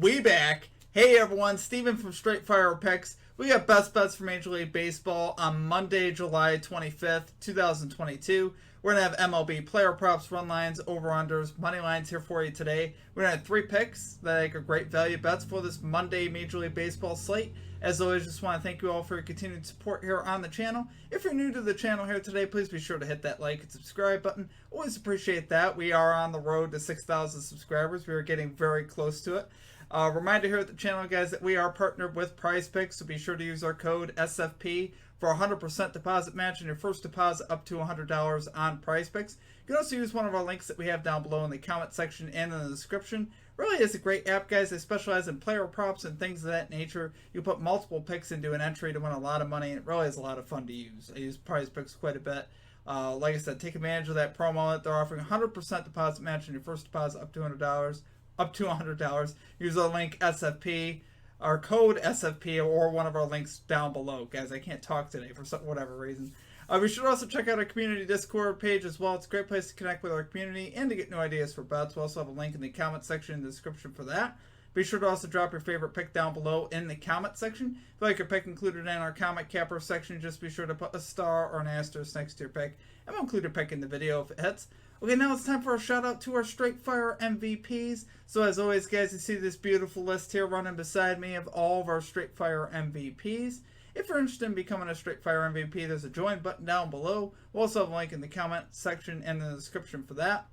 We back. Hey everyone, Steven from Straight Fire Picks. We got best bets for Major League Baseball on Monday, July 25th, 2022. We're going to have MLB player props, run lines, over-unders, money lines here for you today. We're going to have 3 picks that are great value bets for this Monday Major League Baseball slate. As always, just want to thank you all for your continued support here on the channel. If you're new to the channel here today, please be sure to hit that like and subscribe button. Always appreciate that. We are on the road to 6,000 subscribers. We are getting very close to it. Reminder here at the channel, guys, that we are partnered with Prize Picks, so be sure to use our code SFP for a 100% deposit match and your first deposit up to $100 on Prize Picks. You can also use one of our links that we have down below in the comment section and in the description. Really is a great app, guys. They specialize in player props and things of that nature. You put multiple picks into an entry to win a lot of money, and it really is a lot of fun to use. I use Prize Picks quite a bit. Like I said, take advantage of that promo that they're offering. 100% deposit match and your first deposit up to $100. Use the link SFP, our code SFP, or one of our links down below. Guys, I can't talk today for whatever reason. We should also check out our community Discord page as well. It's a great place to connect with our community and to get new ideas for bets. We'll also have a link in the comment section in the description for that. Be sure to also drop your favorite pick down below in the comment section. If you like your pick included in our comment capper section, just be sure to put a star or an asterisk next to your pick, and we'll include your pick in the video if it hits. Okay, now it's time for a shout out to our Straight Fire MVPs. So as always, guys, you see this beautiful list here running beside me of all of our Straight Fire MVPs. If you're interested in becoming a Straight Fire MVP, there's a join button down below. We'll also have a link in the comment section and in the description for that.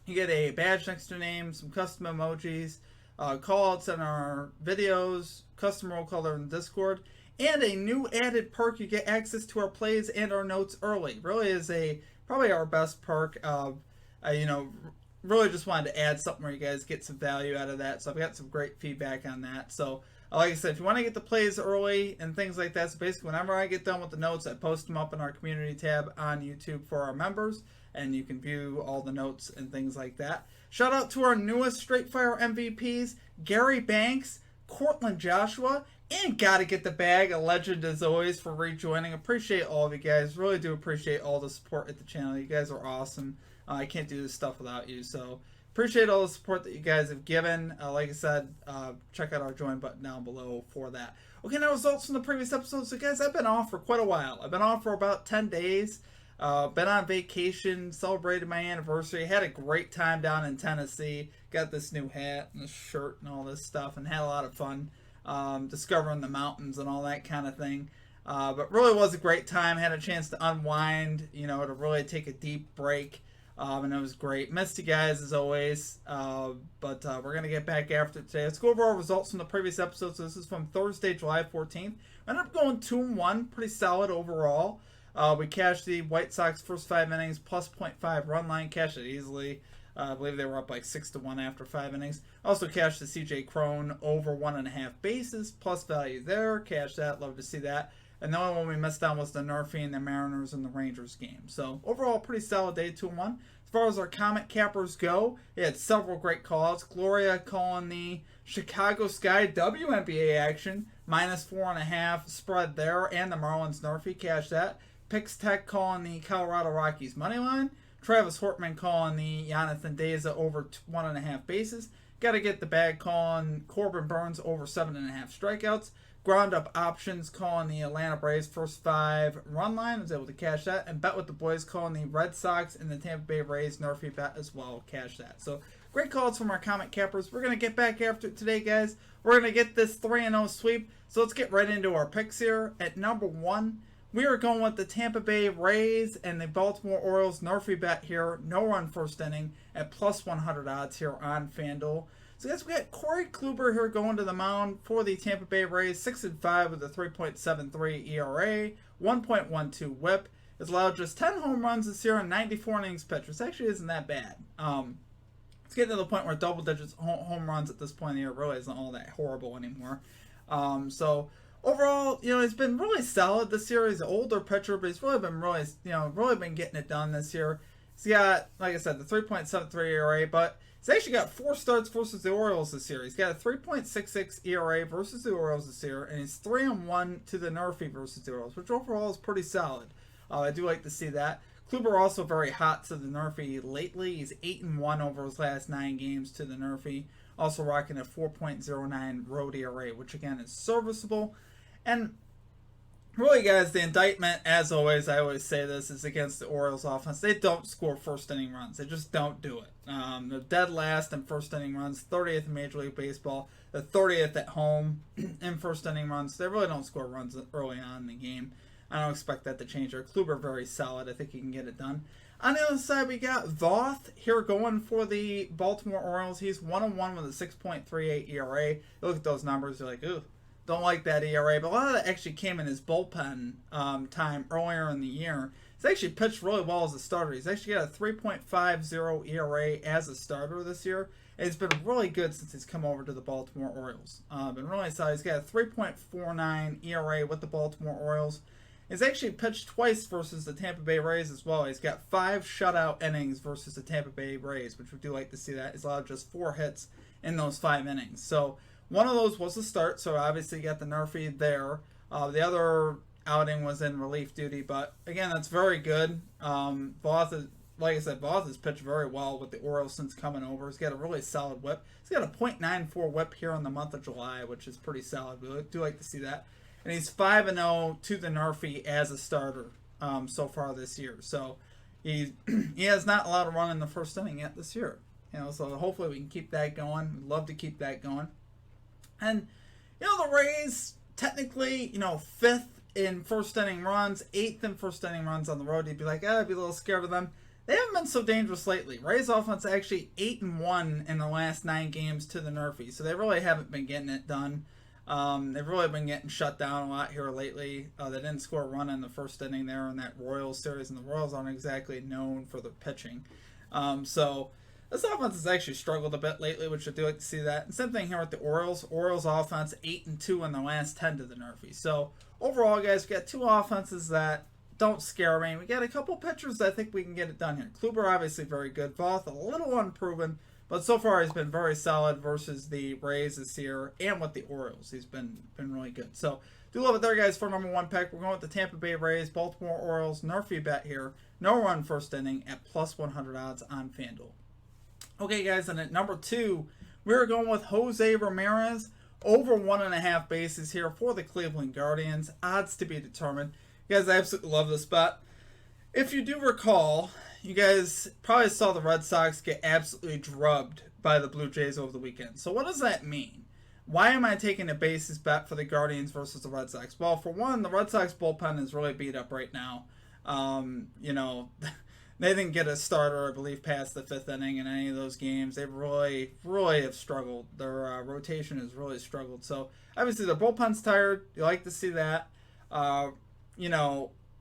You get a badge next to your name, some custom emojis, call-outs in our videos, custom roll color in Discord, and a new added perk. You get access to our plays and our notes early. Really is probably our best perk. Really just wanted to add something where you guys get some value out of that. So I've got some great feedback on that. So like I said, if you want to get the plays early and things like that, so basically whenever I get done with the notes, I post them up in our community tab on YouTube for our members, and you can view all the notes and things like that. Shout out to our newest Straight Fire MVPs, Gary Banks, Cortland Joshua, and Gotta Get the Bag, a legend as always, for rejoining. Appreciate all of you guys. Really do appreciate all the support at the channel. You guys are awesome. I can't do this stuff without you. So appreciate all the support that you guys have given. Like I said, check out our join button down below for that. Okay, now results from the previous episode. So guys, I've been off for quite a while. I've been off for about 10 days. Been on vacation, celebrated my anniversary, had a great time down in Tennessee. Got this new hat and this shirt and all this stuff, and had a lot of fun discovering the mountains and all that kind of thing. But really was a great time. Had a chance to unwind, to really take a deep break. And it was great. Missed you guys as always. But we're going to get back after it today. Let's go over our results from the previous episode. So this is from Thursday, July 14th. I ended up going 2-1. Pretty solid overall. We cashed the White Sox first 5 innings plus 0.5 run line. Cashed it easily. I believe they were up like 6-1 after 5 innings. Also cashed the CJ Cron over 1.5 bases. Plus value there. Cashed that. Love to see that. And the only one we missed on was the NRFI and the Mariners and the Rangers game. So overall, pretty solid day, 2-1. As far as our comment cappers go, we had several great calls. Gloria calling the Chicago Sky WNBA action, -4.5 spread there, and the Marlins NRFI cashed that. Pix Tech calling the Colorado Rockies money line. Travis Hortman calling the Jonathan Daza over 1.5 bases. Got to get the bag calling Corbin Burns over 7.5 strikeouts. Ground up options calling the Atlanta Braves first 5 run line. Was able to cash that. And bet with the boys calling the Red Sox and the Tampa Bay Rays NRFI bet as well. Cash that. So great calls from our comment cappers. We're going to get back after it today, guys. We're going to get this 3-0 sweep. So let's get right into our picks here. At number 1, we are going with the Tampa Bay Rays and the Baltimore Orioles NRFI bet here. No run first inning at plus 100 odds here on FanDuel. So guys, we got Corey Kluber here going to the mound for the Tampa Bay Rays, 6-5 with a 3.73 ERA, 1.12 WHIP. Has allowed just 10 home runs this year and 94 innings pitched, which actually isn't that bad. It's getting to the point where double digits home runs at this point in the year really isn't all that horrible anymore. So overall, he's been really solid this year. He's an older pitcher, but he's really been getting it done this year. He's got, like I said, the 3.73 ERA, but he's actually got 4 starts versus the Orioles this year. He's got a 3.66 ERA versus the Orioles this year, and he's 3-1 to the NRFI versus the Orioles, which overall is pretty solid. I do like to see that. Kluber also very hot to the NRFI lately. He's 8-1 over his last 9 games to the NRFI. Also rocking a 4.09 road ERA, which again is serviceable. And really, guys, the indictment, as always, I always say this, is against the Orioles offense. They don't score first inning runs. They just don't do it. They're dead last in first inning runs, 30th in Major League Baseball, the 30th at home in first inning runs. They really don't score runs early on in the game. I don't expect that to change. Kluber very solid. I think he can get it done. On the other side, we got Voth here going for the Baltimore Orioles. He's 1-1 with a 6.38 ERA. You look at those numbers, you're like, ooh, don't like that ERA. But a lot of that actually came in his bullpen time earlier in the year. He's actually pitched really well as a starter. He's actually got a 3.50 ERA as a starter this year. And it's been really good since he's come over to the Baltimore Orioles. Been really solid. He's got a 3.49 ERA with the Baltimore Orioles. He's actually pitched twice versus the Tampa Bay Rays as well. He's got 5 shutout innings versus the Tampa Bay Rays, which we do like to see that. He's allowed just 4 hits in those 5 innings. So one of those was a start, so obviously you got the NRFI there. The other outing was in relief duty, but again, that's very good. Voth is, like I said, Voth has pitched very well with the Orioles since coming over. He's got a really solid whip. He's got a .94 whip here in the month of July, which is pretty solid. We do like to see that. And he's 5-0 to the NRFI as a starter so far this year. So he has not allowed a run in the first inning yet this year. So hopefully we can keep that going. We'd love to keep that going. And the Rays technically, 5th in first inning runs, 8th in first inning runs on the road. You'd be like, I'd be a little scared of them. They haven't been so dangerous lately. Rays offense actually 8-1 in the last 9 games to the NRFI. So they really haven't been getting it done. They've really been getting shut down a lot here lately. They didn't score a run in the first inning there in that Royals series, and the Royals aren't exactly known for their pitching. So this offense has actually struggled a bit lately, which I do like to see that. And same thing here with the Orioles. Orioles offense 8-2 in the last 10 to the NRFI. So overall, guys, we got 2 offenses that don't scare me. We got a couple pitchers that I think we can get it done here. Kluber obviously very good. Voth a little unproven. But so far, he's been very solid versus the Rays this year and with the Orioles. He's been really good. So, do love it there, guys, for number 1 pick. We're going with the Tampa Bay Rays, Baltimore Orioles, NRFI bet here. No run first inning at plus 100 odds on FanDuel. Okay, guys, and at number 2, we're going with Jose Ramirez. Over 1.5 bases here for the Cleveland Guardians. Odds to be determined. You guys, I absolutely love this bet. If you do recall, you guys probably saw the Red Sox get absolutely drubbed by the Blue Jays over the weekend. So what does that mean? Why am I taking a basis bet for the Guardians versus the Red Sox? Well, for one, the Red Sox bullpen is really beat up right now. They didn't get a starter, I believe, past the 5th inning in any of those games. They really, really have struggled. Their rotation has really struggled. So, obviously, their bullpen's tired. You like to see that.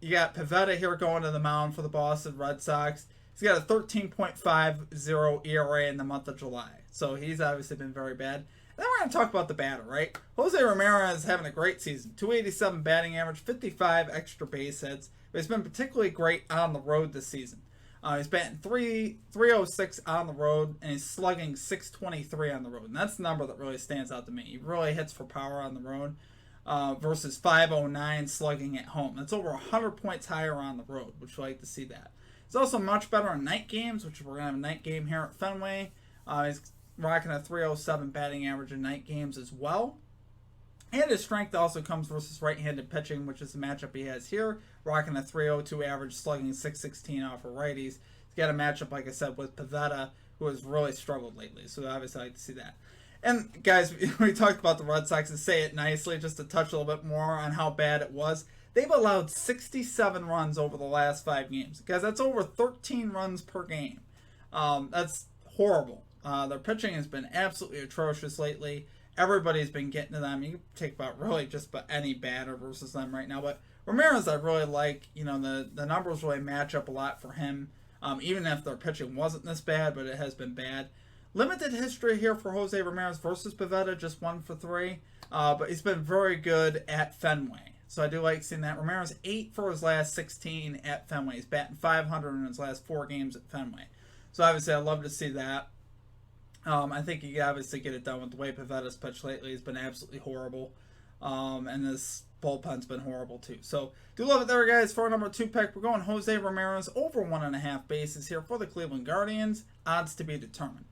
You got Pivetta here going to the mound for the Boston Red Sox. He's got a 13.50 ERA in the month of July. So he's obviously been very bad. And then we're going to talk about the batter, right? Jose Ramirez is having a great season. 287 batting average, 55 extra base hits. But he's been particularly great on the road this season. He's batting 306 on the road, and he's slugging 623 on the road. And that's the number that really stands out to me. He really hits for power on the road. Versus 509 slugging at home. That's over 100 points higher on the road, which we like to see that. He's also much better in night games, which we're going to have a night game here at Fenway. He's rocking a 307 batting average in night games as well. And his strength also comes versus right-handed pitching, which is the matchup he has here. Rocking a 302 average, slugging 616 off of righties. He's got a matchup, like I said, with Pivetta, who has really struggled lately. So obviously I like to see that. And, guys, we talked about the Red Sox, to say it nicely, just to touch a little bit more on how bad it was. They've allowed 67 runs over the last 5 games. Guys, that's over 13 runs per game. That's horrible. Their pitching has been absolutely atrocious lately. Everybody's been getting to them. You can take about really just about any batter versus them right now. But Ramirez, I really like. The numbers really match up a lot for him. Even if their pitching wasn't this bad, but it has been bad. Limited history here for Jose Ramirez versus Pivetta, just 1 for 3. But he's been very good at Fenway. So I do like seeing that. Ramirez 8 for his last 16 at Fenway. He's batting 500 in his last 4 games at Fenway. So obviously I'd love to see that. I think you can obviously get it done with the way Pivetta's pitched lately. He's been absolutely horrible. And this bullpen's been horrible too. So do love it there, guys. For our number 2 pick, we're going Jose Ramirez over 1.5 bases here for the Cleveland Guardians. Odds to be determined.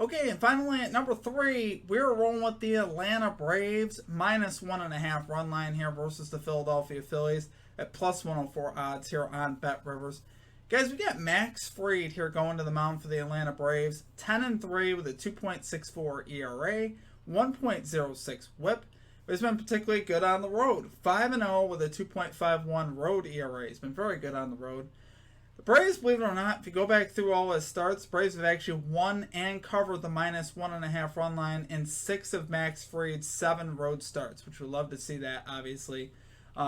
Okay, and finally at number 3, we're rolling with the Atlanta Braves minus 1.5 run line here versus the Philadelphia Phillies at plus 104 odds here on Bet Rivers. Guys, we got Max Fried here going to the mound for the Atlanta Braves, 10-3 with a 2.64 ERA, 1.06 WHIP. But he's been particularly good on the road, 5-0 with a 2.51 road ERA. He's been very good on the road. The Braves, believe it or not, if you go back through all his starts, Braves have actually won and covered the minus 1.5 run line in 6 of Max Fried's 7 road starts, which we'd love to see that, obviously.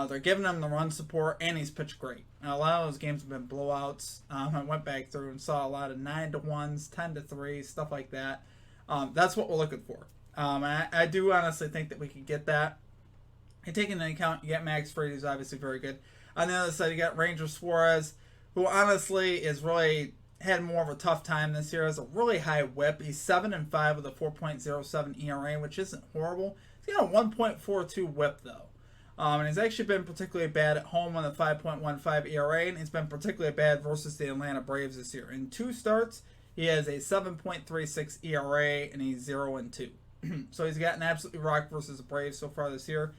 They're giving him the run support, and he's pitched great. Now, a lot of those games have been blowouts. I went back through and saw a lot of 9-1s, 10-3s, stuff like that. That's what we're looking for. I do honestly think that we could get that. And taking into account, you got Max Fried, who's obviously very good. On the other side, you got Ranger Suarez, who honestly is really had more of a tough time this year. Has a really high WHIP. He's 7-5 with a 4.07 ERA, which isn't horrible. He's got a 1.42 WHIP though, and he's actually been particularly bad at home with a 5.15 ERA, and he's been particularly bad versus the Atlanta Braves this year. In 2 starts, he has a 7.36 ERA, and he's 0-2. So he's gotten absolutely rocked versus the Braves so far this year.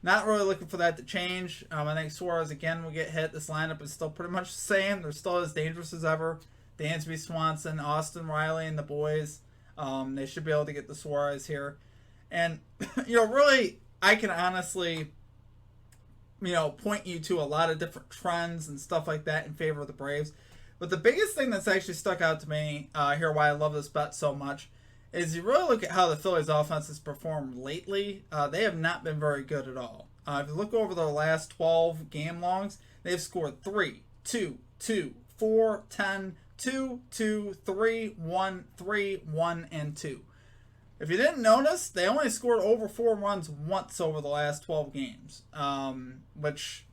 Not really looking for that to change. I think Suarez, again, will get hit. This lineup is still pretty much the same. They're still as dangerous as ever. Dansby Swanson, Austin Riley, and the boys. They should be able to get the Suarez here. And, really, I can honestly, point you to a lot of different trends and stuff like that in favor of the Braves. But the biggest thing that's actually stuck out to me here, why I love this bet so much, is you really look at how the Phillies offense has performed lately. They have not been very good at all. If you look over their last 12 game longs, they've scored 3, 2, 2, 4, 10, 2, 2, 3, 1, 3, 1, and 2. If you didn't notice, they only scored over 4 runs once over the last 12 games, which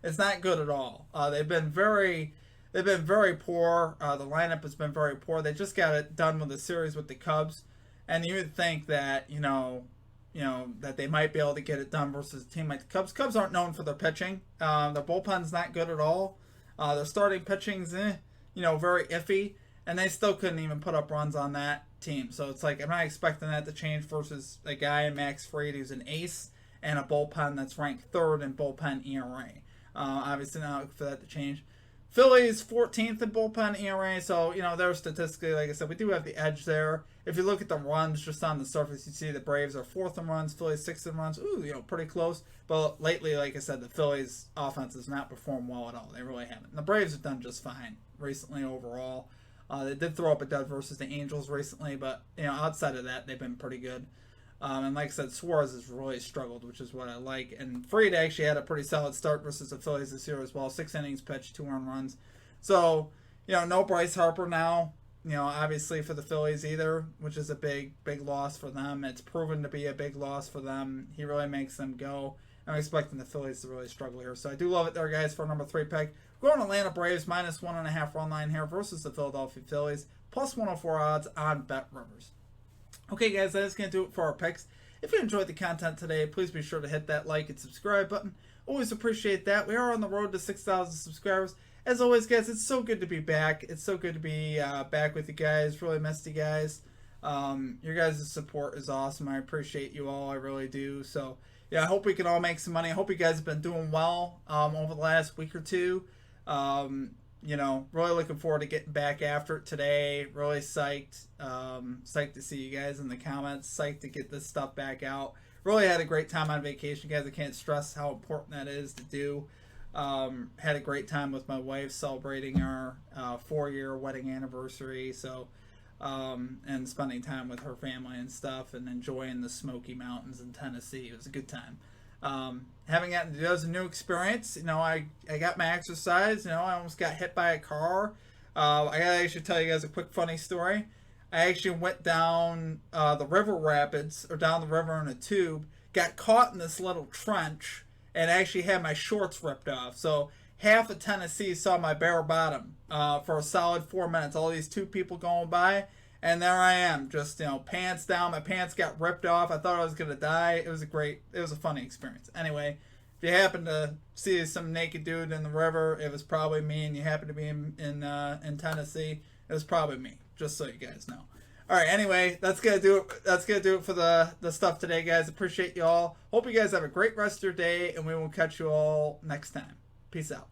is not good at all. They've been very poor. The lineup has been very poor. They just got it done with a series with the Cubs, and you would think that that they might be able to get it done versus a team like the Cubs. Cubs aren't known for their pitching. Their bullpen's not good at all. Their starting pitching's very iffy, and they still couldn't even put up runs on that team. So it's like I'm not expecting that to change versus a guy in Max Fried who's an ace and a bullpen that's ranked 3rd in bullpen ERA. Obviously not looking for that to change. Phillies 14th in bullpen ERA, so they're statistically, like I said, we do have the edge there. If you look at the runs just on the surface, you see the Braves are 4th in runs, Phillies 6th in runs. Ooh, pretty close. But lately, like I said, the Phillies offense has not performed well at all. They really haven't. And the Braves have done just fine recently overall. They did throw up a dud versus the Angels recently, but outside of that, they've been pretty good. And like I said, Suarez has really struggled, which is what I like. And Fried actually had a pretty solid start versus the Phillies this year as well. 6 innings pitched, 2 earned runs. So, no Bryce Harper now, obviously for the Phillies either, which is a big, big loss for them. It's proven to be a big loss for them. He really makes them go. I'm expecting the Phillies to really struggle here. So I do love it there, guys, for number 3 pick. We're going Atlanta Braves minus 1.5 run line here versus the Philadelphia Phillies. Plus 104 odds on Bet Rivers. Okay, guys, that is going to do it for our picks. If you enjoyed the content today, please be sure to hit that like and subscribe button. Always appreciate that. We are on the road to 6,000 subscribers. As always, guys, it's so good to be back. It's so good to be back with you guys. Really missed you guys. Your guys' support is awesome. I appreciate you all. I really do. So, I hope we can all make some money. I hope you guys have been doing well over the last week or two. Really looking forward to getting back after it today. Really psyched. Psyched to see you guys in the comments. Psyched to get this stuff back out. Really had a great time on vacation, guys. I can't stress how important that is to do. Had a great time with my wife celebrating our 4-year wedding anniversary. So, and spending time with her family and stuff and enjoying the Smoky Mountains in Tennessee. It was a good time. Having gotten to do as a new experience, I got my exercise. I almost got hit by a car. I gotta actually tell you guys a quick funny story. I actually went down the river rapids, or down the river in a tube, got caught in this little trench, and actually had my shorts ripped off. So half of Tennessee saw my bare bottom for a solid 4 minutes. All these 2 people going by, and there I am, just pants down. My pants got ripped off. I thought I was gonna die. It was a funny experience. Anyway, if you happen to see some naked dude in the river, it was probably me. And you happen to be in Tennessee, it was probably me. Just so you guys know. All right. Anyway, that's gonna do it. That's gonna do it for the stuff today, guys. Appreciate you all. Hope you guys have a great rest of your day, and we will catch you all next time. Peace out.